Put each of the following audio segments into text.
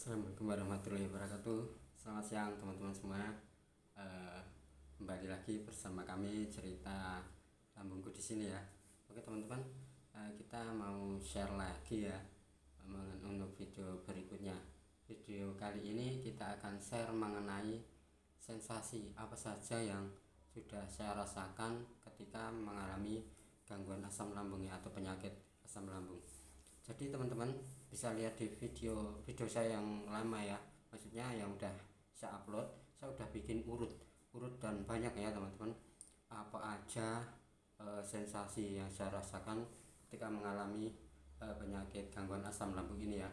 Assalamualaikum warahmatullahi wabarakatuh. Selamat siang teman-teman semua. Eh, Kembali lagi bersama kami cerita lambungku di sini ya. Oke teman-teman, kita mau share lagi ya untuk video berikutnya. Video kali ini kita akan share mengenai sensasi apa saja yang sudah saya rasakan ketika mengalami gangguan asam lambung ya, atau penyakit asam lambung. Jadi teman-teman bisa lihat di video saya yang lama ya, maksudnya yang udah saya upload. Saya udah bikin urut dan banyak ya teman-teman, apa aja sensasi yang saya rasakan ketika mengalami penyakit gangguan asam lambung ini ya,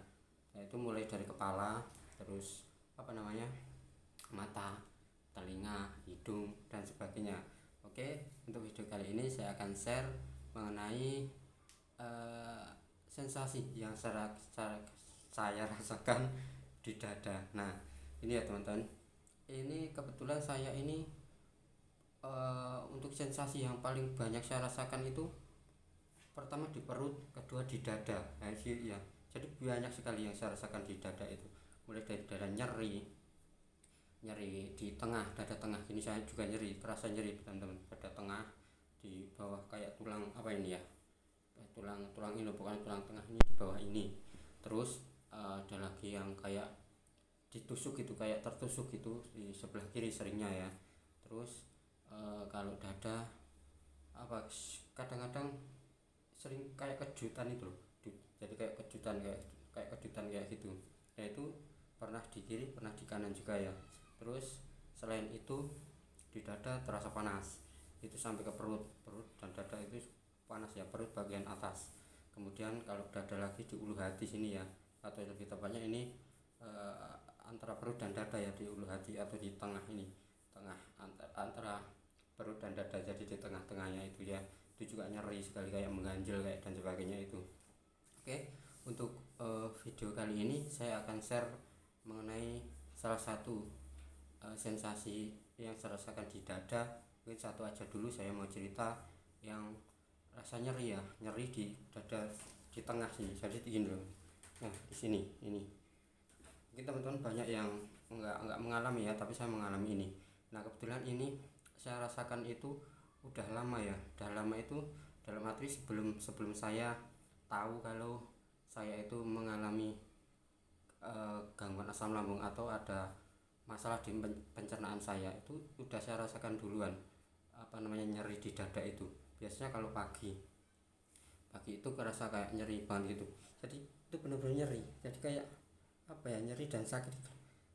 yaitu mulai dari kepala, terus mata, telinga, hidung dan sebagainya. Oke, untuk video kali ini saya akan share mengenai sensasi yang saya rasakan di dada. Nah, ini ya teman-teman. Ini kebetulan saya ini untuk sensasi yang paling banyak saya rasakan itu pertama di perut, kedua di dada. Nah, ya. Jadi banyak sekali yang saya rasakan di dada itu. Mulai dari dada nyeri di tengah, dada tengah ini saya juga nyeri, kerasa nyeri teman-teman. Dada tengah di bawah kayak tulang apa ini ya, tulang ini bukan tulang tengah, ini di bawah ini. Terus ada lagi yang kayak ditusuk gitu, kayak tertusuk gitu di sebelah kiri seringnya ya. Terus kalau dada kadang-kadang sering kayak kejutan itu loh, jadi kayak kejutan kayak gitu. Nah itu pernah di kiri, pernah di kanan juga ya. Terus selain itu di dada terasa panas, itu sampai ke perut dan dada itu panas ya, perut bagian atas. Kemudian kalau dada lagi di ulu hati sini ya, atau lebih tepatnya ini antara perut dan dada ya, di ulu hati atau di tengah ini, antara perut dan dada, jadi di tengah-tengahnya itu ya, itu juga nyeri sekali, kayak mengganjil kayak dan sebagainya itu. Oke, untuk video kali ini saya akan share mengenai salah satu sensasi yang saya rasakan di dada. Mungkin satu aja dulu saya mau cerita yang rasa nyeri ya, nyeri di dada di tengah sini, jadi begini loh. Nah di sini ini mungkin teman-teman banyak yang enggak mengalami ya, tapi saya mengalami ini. Nah kebetulan ini saya rasakan itu udah lama ya, itu dalam arti sebelum saya tahu kalau saya itu mengalami gangguan asam lambung atau ada masalah di pencernaan saya, itu udah saya rasakan duluan nyeri di dada itu. Biasanya kalau pagi itu kerasa kayak nyeri banget gitu, jadi itu benar-benar nyeri, jadi kayak nyeri dan sakit.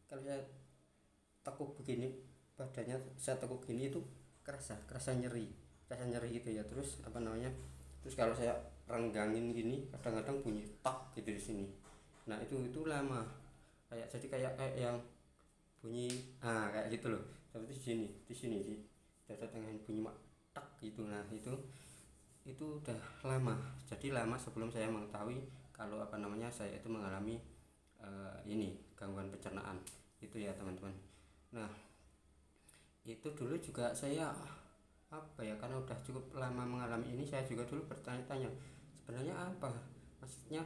Kalau saya tekuk begini, badannya saya tekuk gini, itu kerasa nyeri gitu ya. Terus terus kalau saya renggangin gini, kadang-kadang bunyi tak gitu di sini. Nah itu lama, kayak yang bunyi kayak gitu loh, seperti di sini di dada tengah bunyi mak tak gitu. Nah itu udah lama, jadi lama sebelum saya mengetahui kalau saya itu mengalami ini gangguan pencernaan itu ya teman-teman. Nah itu dulu juga saya karena udah cukup lama mengalami ini, saya juga dulu bertanya-tanya sebenarnya apa maksudnya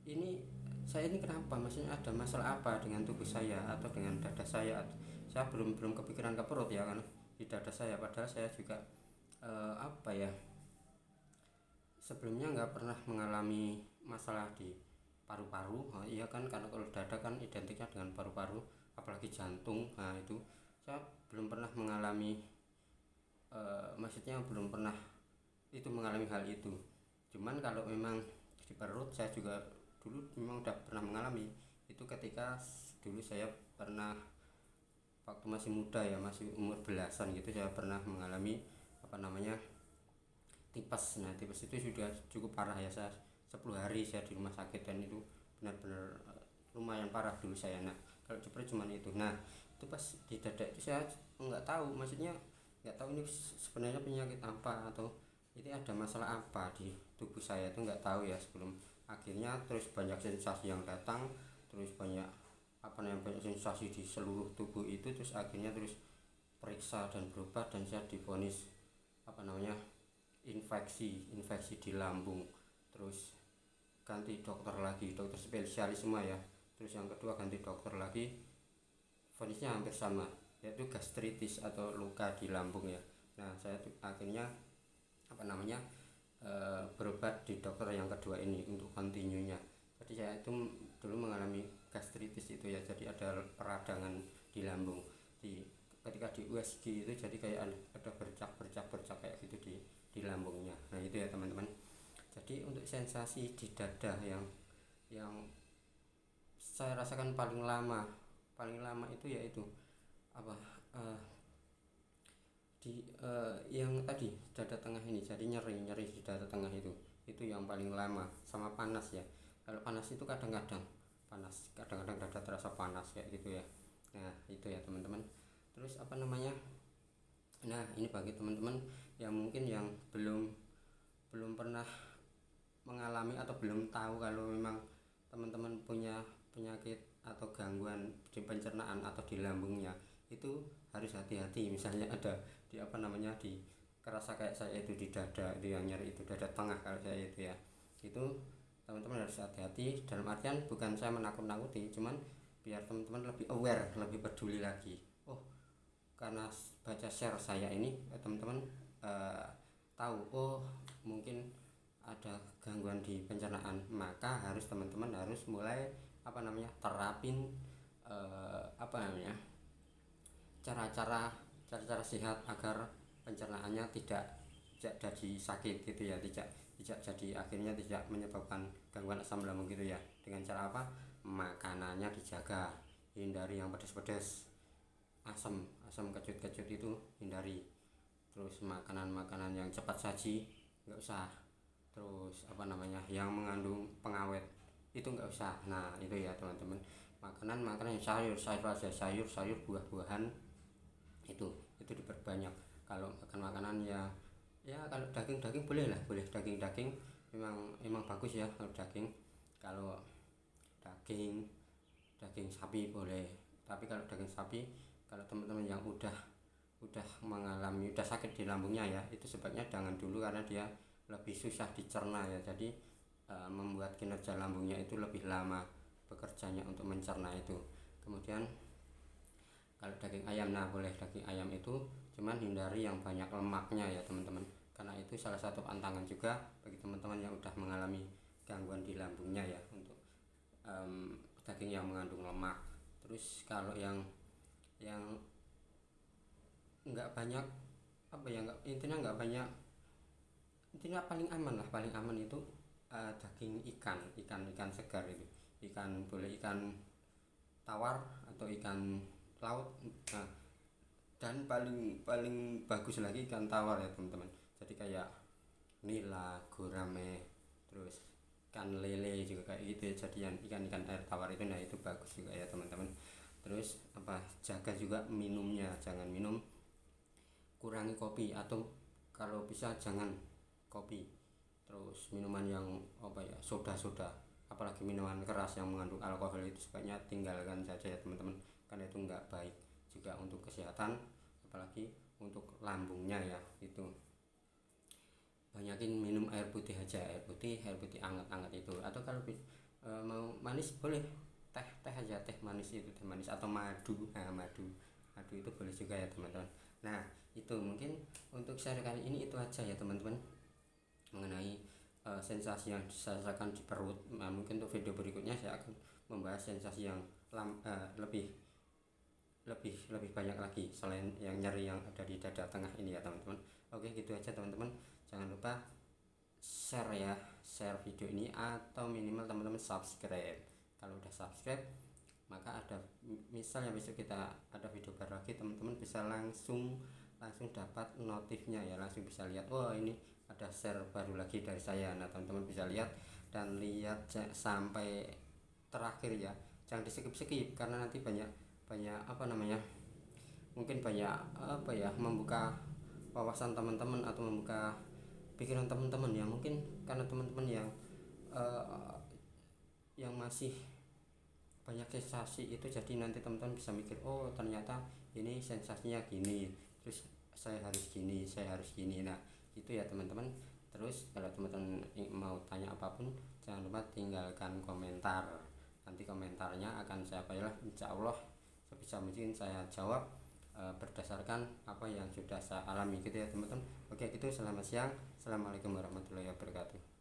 ini, saya ini kenapa, maksudnya ada masalah apa dengan tubuh saya atau dengan dada saya. Saya belum kepikiran ke perut ya, kan di dada saya, padahal saya juga sebelumnya nggak pernah mengalami masalah di paru-paru. Iya kan, karena kalau dada kan identiknya dengan paru-paru, apalagi jantung. Nah itu saya belum pernah mengalami, maksudnya belum pernah itu mengalami hal itu. Cuman kalau memang di perut, saya juga dulu memang udah pernah mengalami itu ketika dulu saya pernah waktu masih muda ya, masih umur belasan gitu, saya pernah mengalami tipes. Nah tipes itu sudah cukup parah ya, saya 10 hari saya di rumah sakit, dan itu benar-benar lumayan parah dulu saya. Nah kalau cepet cuman itu. Nah itu pas di dada itu saya nggak tahu, maksudnya nggak tahu ini sebenarnya penyakit apa, atau ini ada masalah apa di tubuh saya, itu nggak tahu ya. Sebelum akhirnya terus banyak sensasi yang datang, terus banyak banyak sensasi di seluruh tubuh itu, terus akhirnya terus periksa dan berobat, dan saya divonis infeksi di lambung. Terus ganti dokter lagi, dokter spesialis semua ya, terus yang kedua ganti dokter lagi, vonisnya hampir sama, yaitu gastritis atau luka di lambung ya. Nah saya akhirnya berobat di dokter yang kedua ini untuk continue-nya. Jadi saya itu dulu mengalami gastritis itu ya, jadi ada peradangan di lambung, ketika di USG itu jadi kayak ada bercak kayak gitu di lambungnya. Nah itu ya teman-teman. Jadi untuk sensasi di dada yang saya rasakan paling lama itu yaitu apa yang tadi dada tengah ini, jadi nyeri di dada tengah itu yang paling lama, sama panas ya. Kalau panas itu kadang-kadang dada terasa panas kayak gitu ya. Nah itu ya teman-teman. Terus nah ini bagi teman-teman yang mungkin yang belum pernah mengalami atau belum tahu kalau memang teman-teman punya penyakit atau gangguan di pencernaan atau di lambungnya, itu harus hati-hati. Misalnya ada di kerasa kayak saya itu di dada itu yang nyeri, itu dada tengah kalau saya itu ya, itu teman-teman harus hati-hati. Dalam artian bukan saya menakut-nakuti, cuman biar teman-teman lebih aware, lebih peduli lagi. Oh, karena baca share saya ini teman-teman tahu, oh mungkin ada gangguan di pencernaan, maka teman-teman harus mulai terapin cara-cara sehat agar pencernaannya tidak jadi sakit gitu ya, tidak jadi akhirnya tidak menyebabkan gangguan asam lambung gitu ya. Dengan cara apa? Makanannya dijaga, hindari yang pedas-pedas, asam kecut-kecut itu hindari. Terus makanan yang cepat saji nggak usah. Terus yang mengandung pengawet itu nggak usah. Nah itu ya teman-teman. Makanan yang sayur aja, sayur buah-buahan itu diperbanyak. Kalau makanan kalau daging boleh daging memang bagus ya kalau daging. Kalau daging sapi boleh, tapi kalau daging sapi, kalau teman-teman yang udah sakit di lambungnya ya, itu sebaiknya jangan dulu karena dia lebih susah dicerna ya. Jadi membuat kinerja lambungnya itu lebih lama bekerjanya untuk mencerna itu. Kemudian kalau daging ayam, nah boleh daging ayam itu, cuman hindari yang banyak lemaknya ya teman-teman, karena itu salah satu pantangan juga bagi teman-teman yang udah mengalami gangguan di lambungnya ya, untuk daging yang mengandung lemak. Terus kalau yang nggak banyak nggak banyak, intinya paling aman itu daging ikan segar itu, boleh ikan tawar atau ikan laut. Nah, dan paling bagus lagi ikan tawar ya teman-teman. Jadi kayak nila, gurame, terus ikan lele juga kayak gitu ya, jadian ikan air tawar itu. Nah itu bagus juga ya teman-teman. Terus jaga juga minumnya, jangan kurangi kopi, atau kalau bisa jangan kopi. Terus minuman yang soda, apalagi minuman keras yang mengandung alkohol itu sebaiknya tinggalkan saja ya teman-teman, karena itu nggak baik juga untuk kesehatan, apalagi untuk lambungnya ya. Itu banyakin minum air putih aja, air putih anget-anget itu. Atau kalau mau manis boleh teh aja, teh manis atau madu. Nah madu itu boleh juga ya teman-teman. Nah itu mungkin untuk share kali ini itu aja ya teman-teman, mengenai sensasi yang saya rasakan di perut. Nah, mungkin untuk video berikutnya saya akan membahas sensasi yang lebih banyak lagi selain yang nyeri yang ada di dada tengah ini ya teman-teman. Oke gitu aja teman-teman, jangan lupa share video ini, atau minimal teman-teman subscribe. Kalau udah subscribe, maka misalnya besok kita ada video baru lagi, teman-teman bisa langsung dapat notifnya ya, langsung bisa lihat, oh ini ada share baru lagi dari saya. Nah teman-teman bisa lihat sampai terakhir ya, jangan di skip karena nanti banyak mungkin banyak membuka wawasan teman-teman atau membuka pikiran teman-teman ya. Mungkin karena teman-teman yang masih banyak sensasi itu, jadi nanti teman-teman bisa mikir, oh ternyata ini sensasinya gini, terus saya harus gini. Nah itu ya teman-teman. Terus kalau teman-teman mau tanya apapun, jangan lupa tinggalkan komentar. Nanti komentarnya akan saya pilih, insya Allah sebisa mungkin saya jawab berdasarkan apa yang sudah saya alami gitu ya teman-teman. Oke gitu, selamat siang, assalamualaikum warahmatullahi wabarakatuh.